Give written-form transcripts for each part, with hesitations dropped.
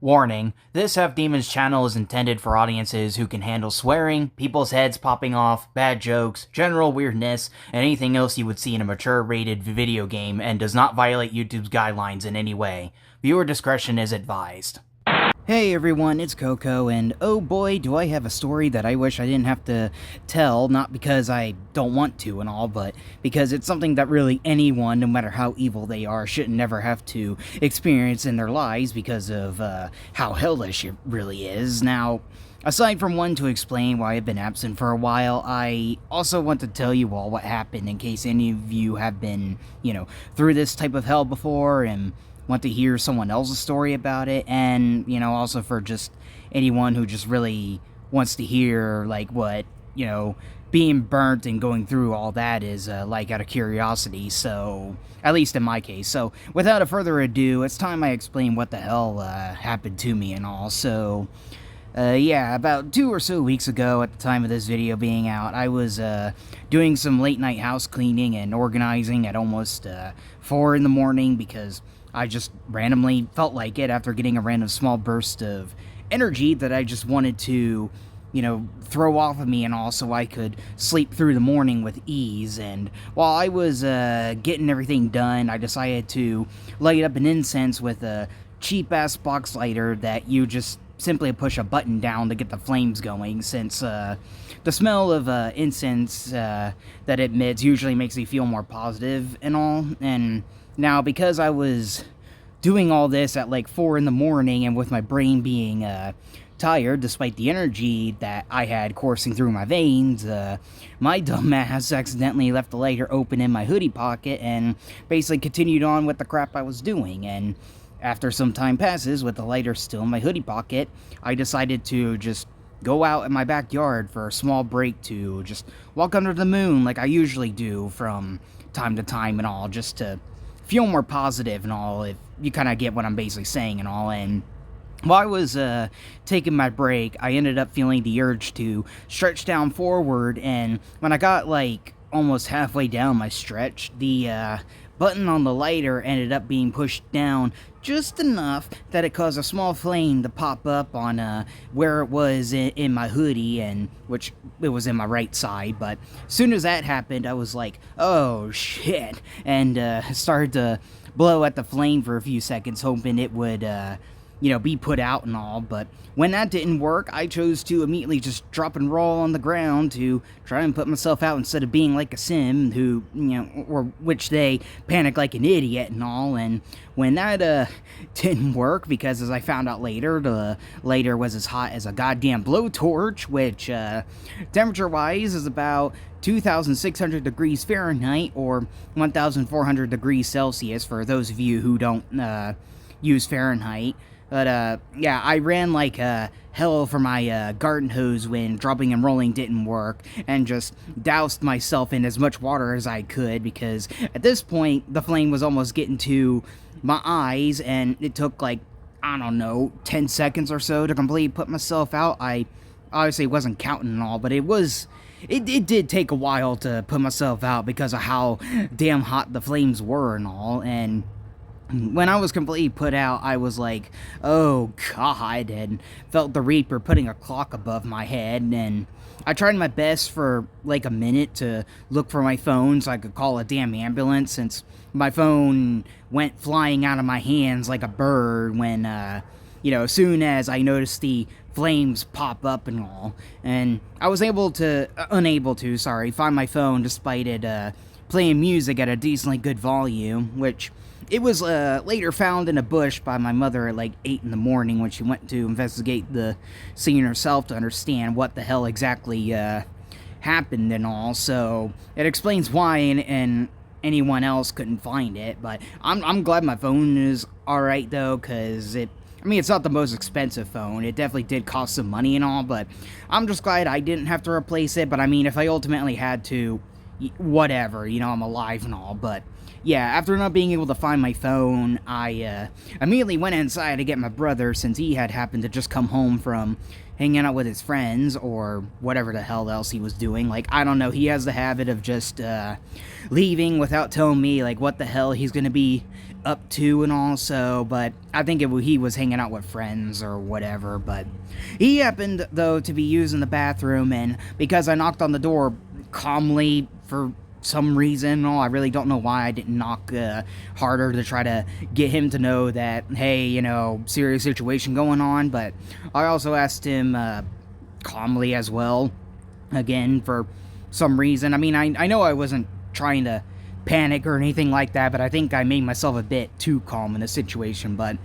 Warning, this Have Demons channel is intended for audiences who can handle swearing, people's heads popping off, bad jokes, general weirdness, and anything else you would see in a mature-rated video game and does not violate YouTube's guidelines in any way. Viewer discretion is advised. Hey everyone, it's Coco, and oh boy, do I have a story that I wish I didn't have to tell, not because I don't want to and all, but because it's something that really anyone, no matter how evil they are, shouldn't never have to experience in their lives because of how hellish it really is. Now, aside from one to explain why I've been absent for a while, I also want to tell you all what happened in case any of you have been, through this type of hell before and want to hear someone else's story about it, and, also for just anyone who just really wants to hear, like, what, being burnt and going through all that is like out of curiosity, so, at least in my case. So, without a further ado, it's time I explain what the hell happened to me and all. So, yeah, about 2 or so weeks ago, at the time of this video being out, I was doing some late night house cleaning and organizing at almost 4 in the morning because I just randomly felt like it after getting a random small burst of energy that I just wanted to, throw off of me and all so I could sleep through the morning with ease. And while I was getting everything done, I decided to light up an incense with a cheap-ass box lighter that you just simply push a button down to get the flames going, since the smell of incense that it emits usually makes me feel more positive and all. And now, because I was doing all this at like 4 in the morning and with my brain being tired despite the energy that I had coursing through my veins, my dumbass accidentally left the lighter open in my hoodie pocket and basically continued on with the crap I was doing. And after some time passes with the lighter still in my hoodie pocket, I decided to just go out in my backyard for a small break to just walk under the moon like I usually do from time to time and all, just to feel more positive and all, if you kind of get what I'm basically saying and all. And while I was taking my break, I ended up feeling the urge to stretch down forward, and when I got like almost halfway down my stretch, the button on the lighter ended up being pushed down just enough that it caused a small flame to pop up on where it was in my hoodie, and which it was in my right side. But as soon as that happened, I was like, oh shit, and started to blow at the flame for a few seconds, hoping it would be put out and all. But when that didn't work, I chose to immediately just drop and roll on the ground to try and put myself out instead of being like a sim who, or which they panic like an idiot and all. And when that didn't work, because as I found out later, the lighter was as hot as a goddamn blowtorch, which temperature-wise is about 2,600 degrees Fahrenheit or 1,400 degrees Celsius for those of you who don't use Fahrenheit. But, yeah, I ran like hell for my garden hose when dropping and rolling didn't work, and just doused myself in as much water as I could, because at this point, the flame was almost getting to my eyes, and it took like, I don't know, 10 seconds or so to completely put myself out. I obviously wasn't counting and all, but it did take a while to put myself out because of how damn hot the flames were and all. And when I was completely put out, I was like, oh god, and felt the Reaper putting a clock above my head. And I tried my best for like a minute to look for my phone so I could call a damn ambulance, since my phone went flying out of my hands like a bird when, as soon as I noticed the flames pop up and all. And I was unable to find my phone despite it playing music at a decently good volume, which it was later found in a bush by my mother at like 8 in the morning when she went to investigate the scene herself to understand what the hell exactly happened and all. So it explains why and anyone else couldn't find it. But I'm glad my phone is alright though, because it's not the most expensive phone. It definitely did cost some money and all, but I'm just glad I didn't have to replace it. But if I ultimately had to, whatever, I'm alive and all, but yeah, after not being able to find my phone, I immediately went inside to get my brother since he had happened to just come home from hanging out with his friends or whatever the hell else he was doing. Like, I don't know, he has the habit of just leaving without telling me, like, what the hell he's gonna be up to and all, so, but I think he was hanging out with friends or whatever, but he happened, though, to be using the bathroom, and because I knocked on the door calmly for some reason, I really don't know why I didn't knock harder to try to get him to know that, hey, serious situation going on, but I also asked him calmly as well, again, for some reason. I mean, I know I wasn't trying to panic or anything like that, but I think I made myself a bit too calm in the situation, but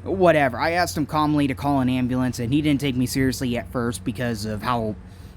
whatever. I asked him calmly to call an ambulance, and he didn't take me seriously at first because of how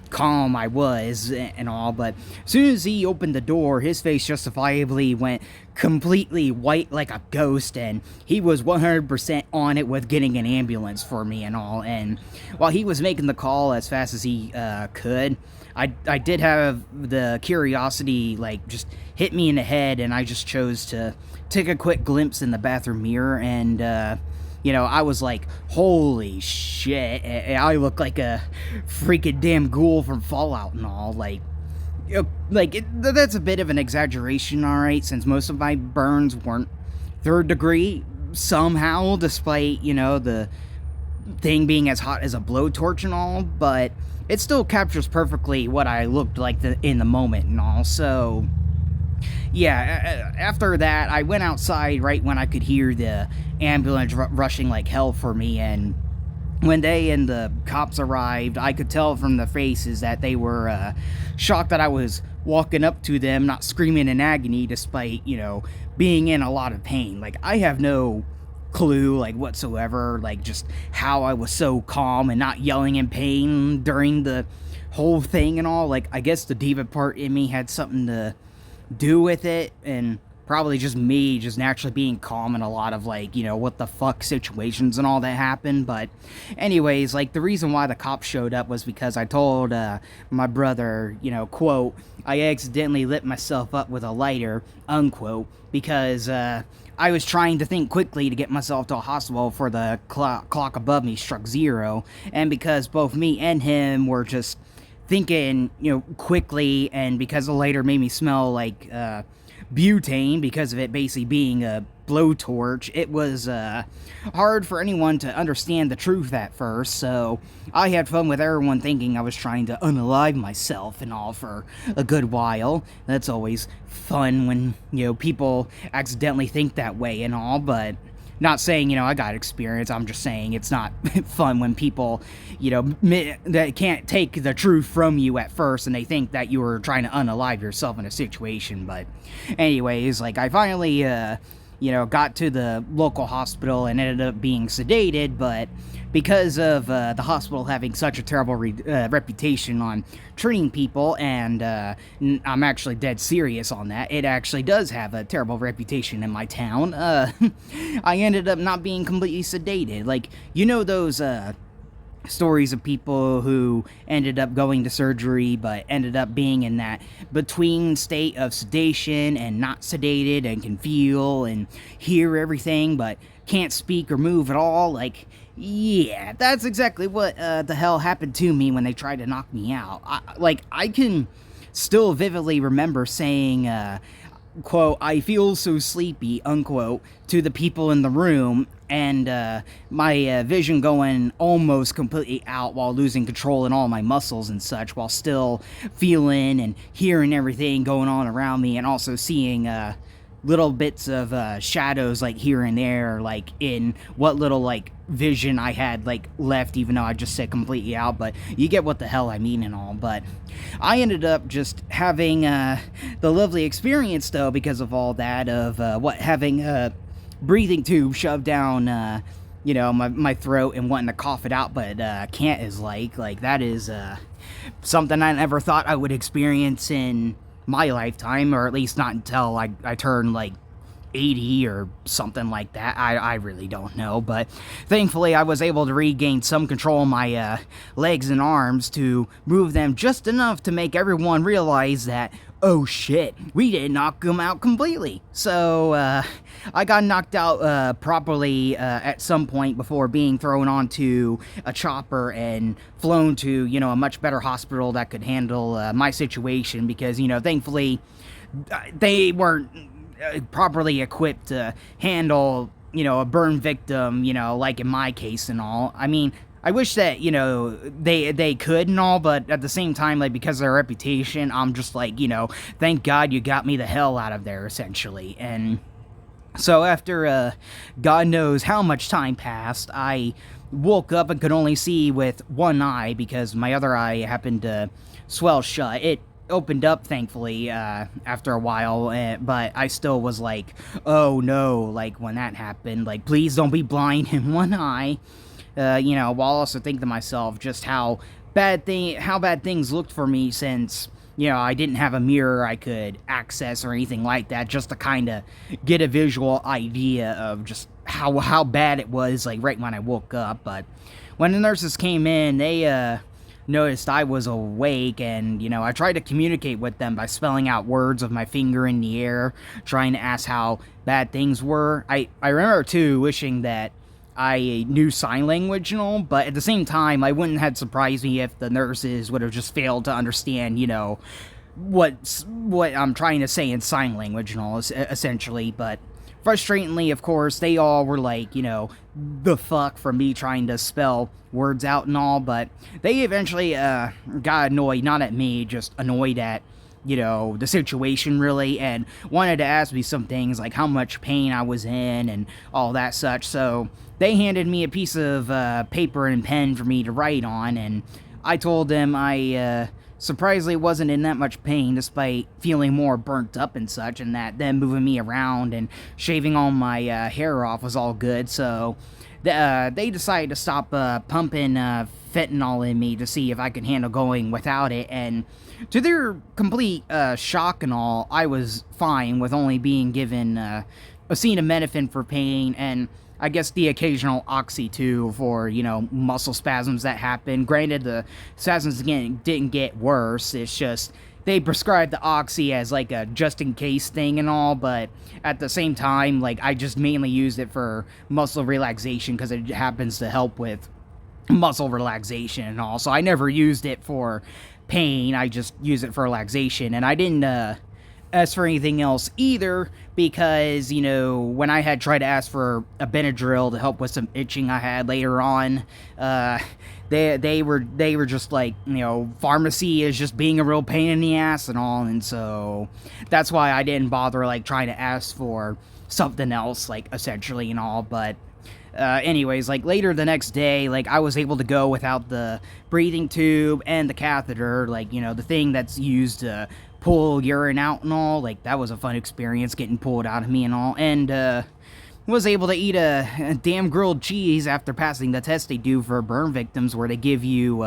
calm I was and all, but as soon as he opened the door, his face justifiably went completely white like a ghost, and he was 100% on it with getting an ambulance for me and all. And while he was making the call as fast as he could, I did have the curiosity, like, just hit me in the head, and I just chose to take a quick glimpse in the bathroom mirror, and I was like, holy shit, I look like a freaking damn ghoul from Fallout and all, that's a bit of an exaggeration, alright, since most of my burns weren't third degree, somehow, despite, the thing being as hot as a blowtorch and all, but it still captures perfectly what I looked like in the moment and all, so yeah, after that, I went outside right when I could hear the ambulance rushing like hell for me, and when they and the cops arrived, I could tell from the faces that they were shocked that I was walking up to them, not screaming in agony, despite, being in a lot of pain. Like, I have no clue, like, whatsoever, like, just how I was so calm and not yelling in pain during the whole thing and all. Like, I guess the diva part in me had something to do with it, and probably just me just naturally being calm in a lot of, like, what the fuck situations and all that happened. But anyways, like, the reason why the cops showed up was because I told my brother, quote, I accidentally lit myself up with a lighter, unquote, because I was trying to think quickly to get myself to a hospital before the clock above me struck zero, and because both me and him were just thinking, quickly, and because the lighter made me smell like butane because of it basically being a blowtorch, it was hard for anyone to understand the truth at first, so I had fun with everyone thinking I was trying to unalive myself and all for a good while. That's always fun when, people accidentally think that way and all, but not saying, I got experience, I'm just saying it's not fun when people, that can't take the truth from you at first and they think that you were trying to unalive yourself in a situation. But anyways, like, I finally, got to the local hospital and ended up being sedated, but because of the hospital having such a terrible reputation on treating people, and I'm actually dead serious on that, it actually does have a terrible reputation in my town, I ended up not being completely sedated. Like, those stories of people who ended up going to surgery but ended up being in that between state of sedation and not sedated and can feel and hear everything but can't speak or move at all. Like, yeah, that's exactly what the hell happened to me when they tried to knock me out. I can still vividly remember saying, quote, I feel so sleepy, unquote, to the people in the room, and my vision going almost completely out while losing control in all my muscles and such, while still feeling and hearing everything going on around me, and also seeing little bits of shadows, like, here and there, like, in what little, like, vision I had, like, left, even though I just said completely out, but you get what the hell I mean and all. But I ended up just having the lovely experience, though, because of all that, of having a breathing tube shoved down my throat and wanting to cough it out, but can't, is like that is something I never thought I would experience in my lifetime, or at least not until I turned like 80 or something like that. I really don't know, but thankfully I was able to regain some control of my legs and arms to move them just enough to make everyone realize that, oh shit, we didn't knock him out completely. So, I got knocked out properly at some point before being thrown onto a chopper and flown to, a much better hospital that could handle my situation because, thankfully, they weren't properly equipped to handle, a burn victim, like in my case and all. I mean, I wish that, they could and all, but at the same time, like, because of their reputation, I'm just like, thank God you got me the hell out of there, essentially. And so after, God knows how much time passed, I woke up and could only see with one eye because my other eye happened to swell shut. It opened up, thankfully, after a while, but I still was like, oh no, like, when that happened, like, please don't be blind in one eye. While also thinking to myself just how bad things looked for me since, I didn't have a mirror I could access or anything like that, just to kind of get a visual idea of just how bad it was, like, right when I woke up. But when the nurses came in, they, noticed I was awake, and, I tried to communicate with them by spelling out words with my finger in the air, trying to ask how bad things were. I remember, too, wishing that I knew sign language and all, but at the same time, I wouldn't have surprised me if the nurses would have just failed to understand, what I'm trying to say in sign language and all, essentially. But frustratingly, of course, they all were like, the fuck for me trying to spell words out and all, but they eventually got annoyed, not at me, just annoyed at the situation, really, and wanted to ask me some things like how much pain I was in and all that such. So they handed me a piece of paper and pen for me to write on, and I told them I surprisingly wasn't in that much pain despite feeling more burnt up and such, and that them moving me around and shaving all my hair off was all good. So they decided to stop pumping fentanyl in me to see if I could handle going without it, and to their complete shock and all, I was fine with only being given acetaminophen for pain, and I guess the occasional oxy too for, muscle spasms that happen. Granted, the spasms again didn't get worse, it's just they prescribed the oxy as like a just-in-case thing and all, but at the same time, like, I just mainly used it for muscle relaxation because it happens to help with muscle relaxation and all, so I never used it for pain, I just used it for relaxation, and I didn't ask for anything else either because, when I had tried to ask for a Benadryl to help with some itching I had later on, they were just like, pharmacy is just being a real pain in the ass and all, and so that's why I didn't bother, like, trying to ask for something else, like, essentially and all. But anyways, like, later the next day, like, I was able to go without the breathing tube and the catheter, like, the thing that's used to pull urine out and all. Like, that was a fun experience, getting pulled out of me and all, and was able to eat a damn grilled cheese after passing the test they do for burn victims, where they give you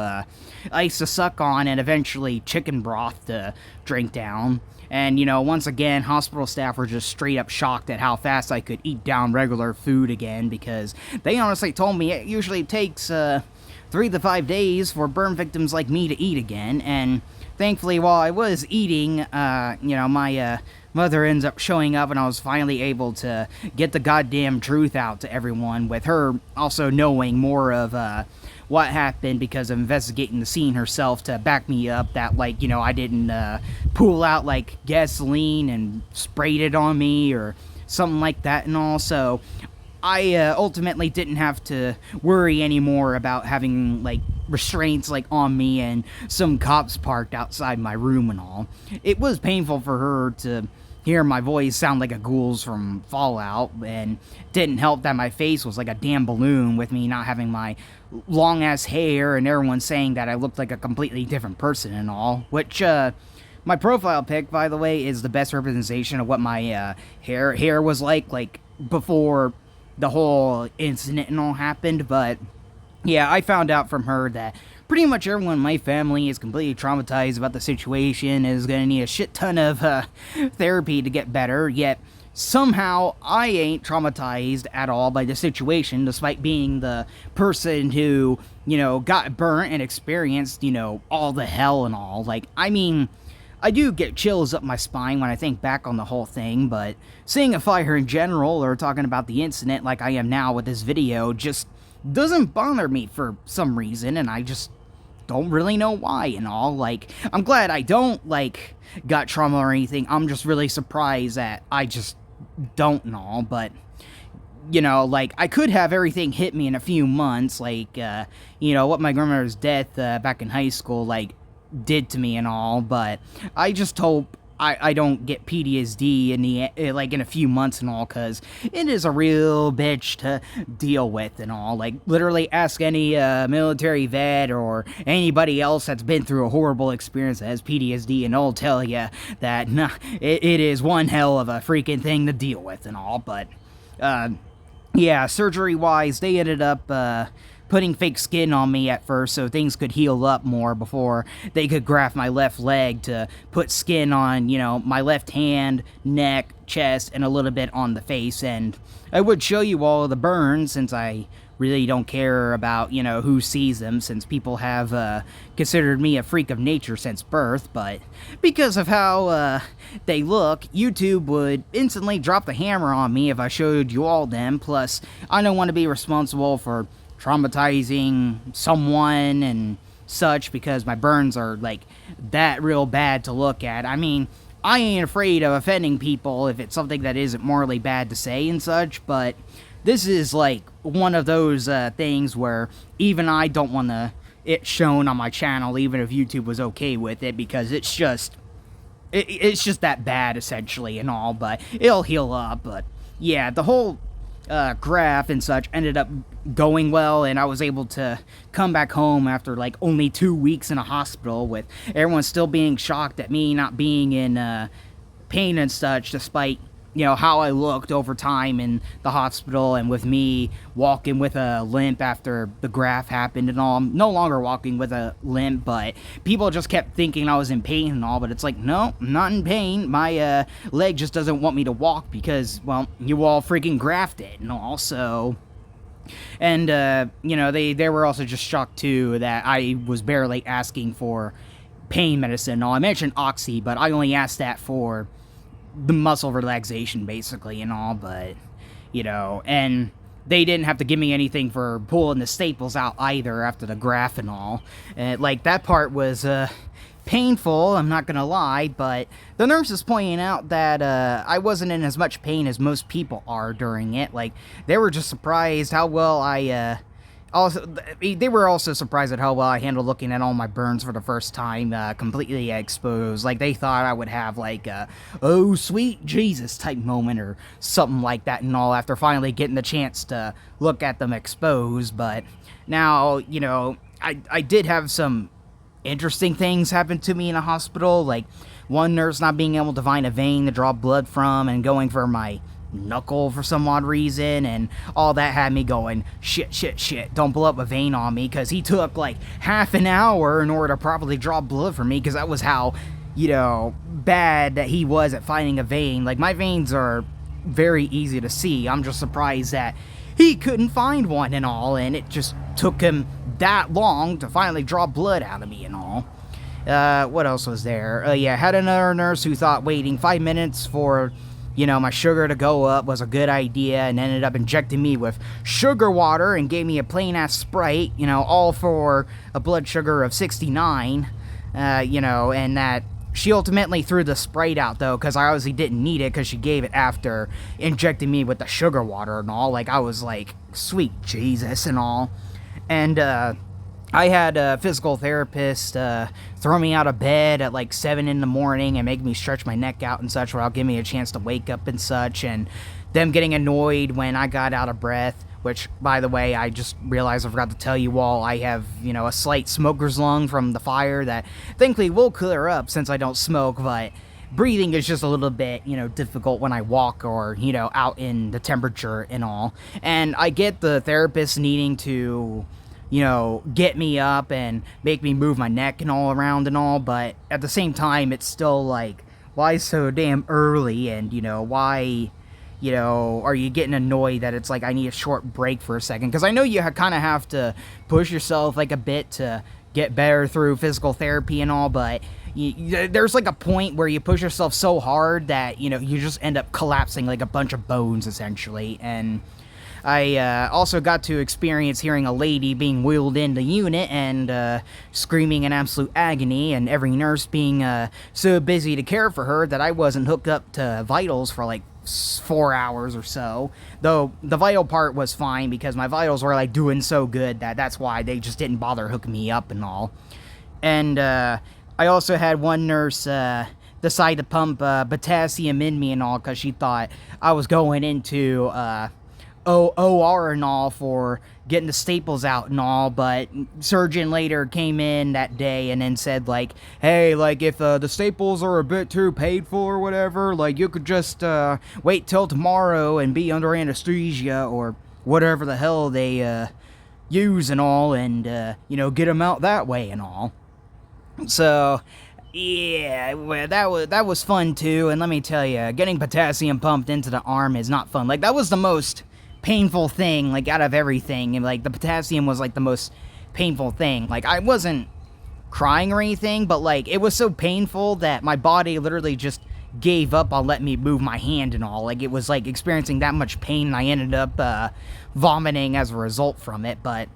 ice to suck on and eventually chicken broth to drink down. And, once again, hospital staff were just straight up shocked at how fast I could eat down regular food again, because they honestly told me it usually takes 3 to 5 days for burn victims like me to eat again. And thankfully, while I was eating, my mother ends up showing up, and I was finally able to get the goddamn truth out to everyone, with her also knowing more of what happened because of investigating the scene herself to back me up that, like, I didn't pull out, like, gasoline and sprayed it on me or something like that and all. So I ultimately didn't have to worry anymore about having, like, restraints, like, on me and some cops parked outside my room and all. It was painful for her to hear my voice sound like a ghoul's from Fallout, and didn't help that my face was like a damn balloon with me not having my long ass hair, and everyone saying that I looked like a completely different person and all, which my profile pic, by the way, is the best representation of what my hair was like before the whole incident and all happened. But yeah, I found out from her that pretty much everyone in my family is completely traumatized about the situation, is going to need a shit ton of therapy to get better, yet somehow I ain't traumatized at all by the situation, despite being the person who, got burnt and experienced, all the hell and all. Like, I mean, I do get chills up my spine when I think back on the whole thing, but seeing a fire in general or talking about the incident like I am now with this video just doesn't bother me for some reason, and I just don't really know why and all. Like, I'm glad I don't, like, got trauma or anything. I'm just really surprised that I just don't and all, but you know, like, I could have everything hit me in a few months, like, you know, what my grandmother's death back in high school, like, did to me and all, but I just hope I don't get PTSD in the, like, in a few months and all, because it is a real bitch to deal with and all. Like, literally ask any military vet or anybody else that's been through a horrible experience that has PTSD, and they'll tell you that, nah, it is one hell of a freaking thing to deal with and all, but, yeah, surgery-wise, they ended up, putting fake skin on me at first so things could heal up more before they could graft my left leg to put skin on, you know, my left hand, neck, chest, and a little bit on the face. And I would show you all of the burns since I really don't care about, you know, who sees them, since people have considered me a freak of nature since birth, but because of how they look, YouTube would instantly drop the hammer on me if I showed you all them. Plus, I don't want to be responsible for traumatizing someone and such, because my burns are like that real bad to look at. I mean, I ain't afraid of offending people if it's something that isn't morally bad to say and such, but this is like one of those things where even I don't want it shown on my channel, even if YouTube was okay with it, because it's just that bad essentially and all. But it'll heal up. But yeah, the whole graft and such ended up going well, and I was able to come back home after like only 2 weeks in a hospital, with everyone still being shocked at me not being in pain and such, despite, you know, how I looked over time in the hospital, and with me walking with a limp after the graft happened and all. I'm no longer walking with a limp, but people just kept thinking I was in pain and all, but it's like, no, I'm not in pain. My leg just doesn't want me to walk because, well, you all freaking grafted and all. So, and you know, they were also just shocked too that I was barely asking for pain medicine and all. I mentioned Oxy, but I only asked that for the muscle relaxation basically and all. But, you know, and they didn't have to give me anything for pulling the staples out either after the graft and all. Like, that part was painful, I'm not gonna lie, but the nurse is pointing out that I wasn't in as much pain as most people are during it. Like, they were just surprised how well they were also surprised at how well I handled looking at all my burns for the first time, completely exposed. Like, they thought I would have, like, oh, sweet Jesus type moment or something like that and all, after finally getting the chance to look at them exposed. But now, you know, I did have some interesting things happen to me in a hospital, like one nurse not being able to find a vein to draw blood from and going for my knuckle for some odd reason, and all that had me going, shit, don't blow up a vein on me, because he took like half an hour in order to properly draw blood for me, because that was how, you know, bad that he was at finding a vein. Like, my veins are very easy to see. I'm just surprised that he couldn't find one and all, and it just took him that long to finally draw blood out of me and all. What else was there? Yeah, had another nurse who thought waiting 5 minutes for, you know, my sugar to go up was a good idea, and ended up injecting me with sugar water and gave me a plain-ass Sprite, you know, all for a blood sugar of 69, you know, and that she ultimately threw the Sprite out, though, because I obviously didn't need it, because she gave it after injecting me with the sugar water and all. Like, I was like, sweet Jesus and all. And, I had a physical therapist throw me out of bed at like 7 in the morning and make me stretch my neck out and such, without giving me a chance to wake up and such, and them getting annoyed when I got out of breath, which, by the way, I just realized I forgot to tell you all, I have, you know, a slight smoker's lung from the fire that thankfully will clear up since I don't smoke, but breathing is just a little bit, you know, difficult when I walk or, you know, out in the temperature and all. And I get the therapist needing to, you know, get me up and make me move my neck and all around and all, but at the same time, it's still like, why so damn early, and, you know, why, you know, are you getting annoyed that it's like I need a short break for a second? Because I know you kind of have to push yourself like a bit to get better through physical therapy and all, but there's like a point where you push yourself so hard that, you know, you just end up collapsing like a bunch of bones essentially. And I also got to experience hearing a lady being wheeled in the unit and screaming in absolute agony, and every nurse being so busy to care for her that I wasn't hooked up to vitals for like 4 hours or so. Though the vital part was fine because my vitals were like doing so good that's why they just didn't bother hooking me up and all. And I also had one nurse decide to pump potassium in me and all because she thought I was going into OR and all for getting the staples out and all, but surgeon later came in that day and then said like, hey, like if the staples are a bit too painful or whatever, like you could just wait till tomorrow and be under anesthesia or whatever the hell they use and all, and you know, get them out that way and all. So yeah, well, that was fun too, and let me tell you, getting potassium pumped into the arm is not fun. Like, that was the most painful thing, like, out of everything, and like the potassium was like the most painful thing. Like, I wasn't crying or anything, but like it was so painful that my body literally just gave up on letting me move my hand and all. Like, it was like experiencing that much pain, and I ended up vomiting as a result from it. But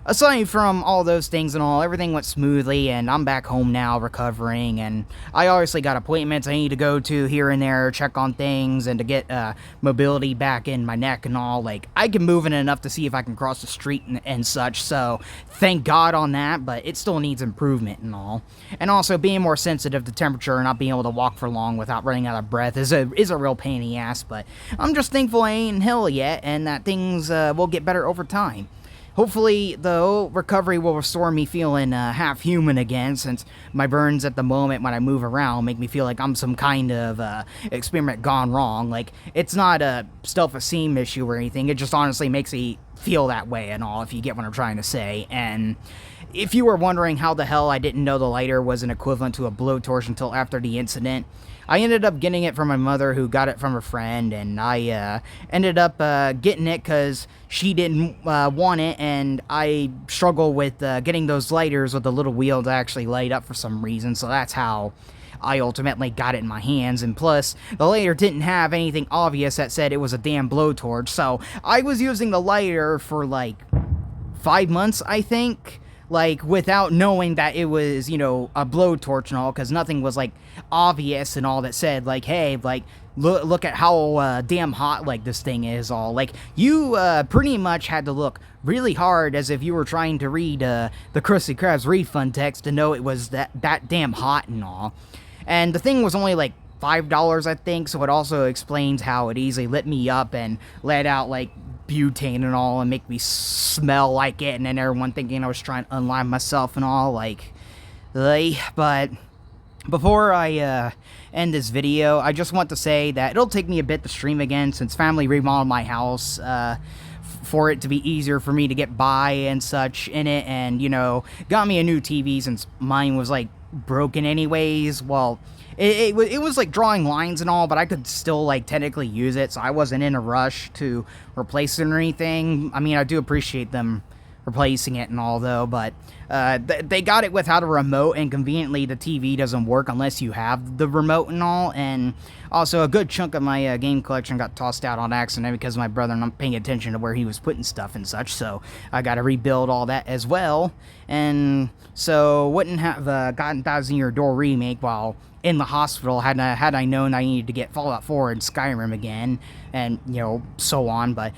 aside from all those things and all, everything went smoothly, and I'm back home now recovering, and I obviously got appointments I need to go to here and there, check on things, and to get mobility back in my neck and all. Like, I can move it enough to see if I can cross the street and such, so thank God on that, but it still needs improvement and all. And also, being more sensitive to temperature and not being able to walk for long without running out of breath is a real pain in the ass, but I'm just thankful I ain't in hell yet, and that things will get better over time. Hopefully, though, recovery will restore me feeling half human again, since my burns at the moment when I move around make me feel like I'm some kind of experiment gone wrong. Like, it's not a self-esteem issue or anything, it just honestly makes me feel that way and all, if you get what I'm trying to say. And if you were wondering how the hell I didn't know the lighter was an equivalent to a blowtorch until after the incident, I ended up getting it from my mother, who got it from a friend, and I ended up getting it because she didn't want it, and I struggle with getting those lighters with the little wheel to actually light up for some reason, so that's how I ultimately got it in my hands. And plus, the lighter didn't have anything obvious that said it was a damn blowtorch, so I was using the lighter for like 5 months, I think, like, without knowing that it was, you know, a blowtorch and all, because nothing was, like, obvious and all that said, like, hey, like, look at how damn hot, like, this thing is all. Like, you pretty much had to look really hard as if you were trying to read the Krusty Krab's refund text to know it was that damn hot and all. And the thing was only, like, $5, I think, so it also explains how it easily lit me up and let out, like, butane and all, and make me smell like it, and then everyone thinking I was trying to unline myself and all, like, but before I end this video, I just want to say that it'll take me a bit to stream again, since family remodeled my house for it to be easier for me to get by and such in it, and, you know, got me a new TV since mine was, like, broken anyways. Well, it was like drawing lines and all, but I could still, like, technically use it, so I wasn't in a rush to replace it or anything. I mean, I do appreciate them replacing it and all, though, but they got it without a remote, and conveniently the TV doesn't work unless you have the remote and all. And also, a good chunk of my game collection got tossed out on accident because of my brother not paying attention to where he was putting stuff and such, so I gotta rebuild all that as well. And so wouldn't have gotten Thousand Year Door Remake while in the hospital had I known I needed to get Fallout 4 and Skyrim again, and, you know, so on. But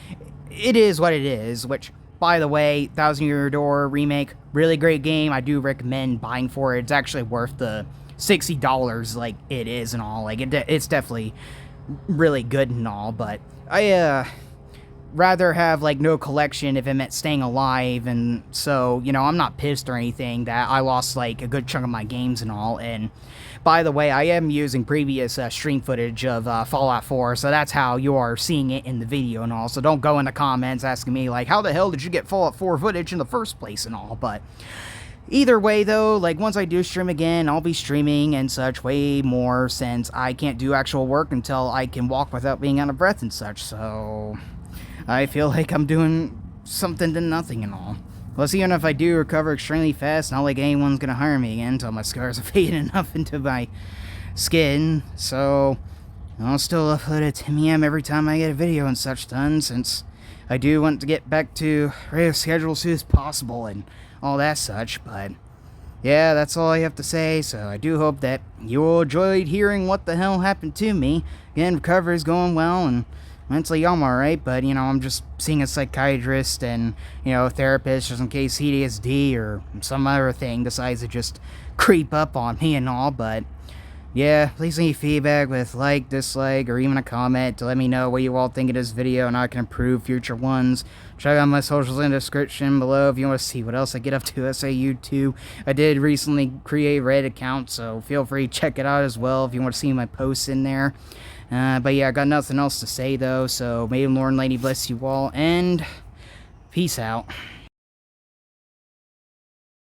it is what it is, which, by the way, Thousand Year Door Remake, really great game. I do recommend buying for it. It's actually worth the $60 like it is and all. Like, it's definitely really good and all, but I rather have, like, no collection if it meant staying alive. And so, you know, I'm not pissed or anything that I lost, like, a good chunk of my games and all. And by the way, I am using previous stream footage of Fallout 4, so that's how you are seeing it in the video and all. So don't go in the comments asking me, like, how the hell did you get Fallout 4 footage in the first place and all. But Either way, though, like, once I do stream again, I'll be streaming and such way more, since I can't do actual work until I can walk without being out of breath and such, so I feel like I'm doing something to nothing and all. Plus, even if I do recover extremely fast, not like anyone's gonna hire me again until my scars are fading enough into my skin, so I'll still upload a 10 PM every time I get a video and such done, since I do want to get back to regular schedule as soon as possible and all that such. But yeah, that's all I have to say, so I do hope that you all enjoyed hearing what the hell happened to me. Again, recovery's going well, and mentally I'm alright, but, you know, I'm just seeing a psychiatrist and, you know, a therapist just in case PTSD or some other thing decides to just creep up on me and all. But yeah, please leave feedback with like, dislike, or even a comment to let me know what you all think of this video and how I can improve future ones. Check out my socials in the description below if you want to see what else I get up to SA YouTube. I did recently create a Reddit account, so feel free to check it out as well if you want to see my posts in there. But yeah, I got nothing else to say though, so may the Lord and Lady bless you all, and peace out.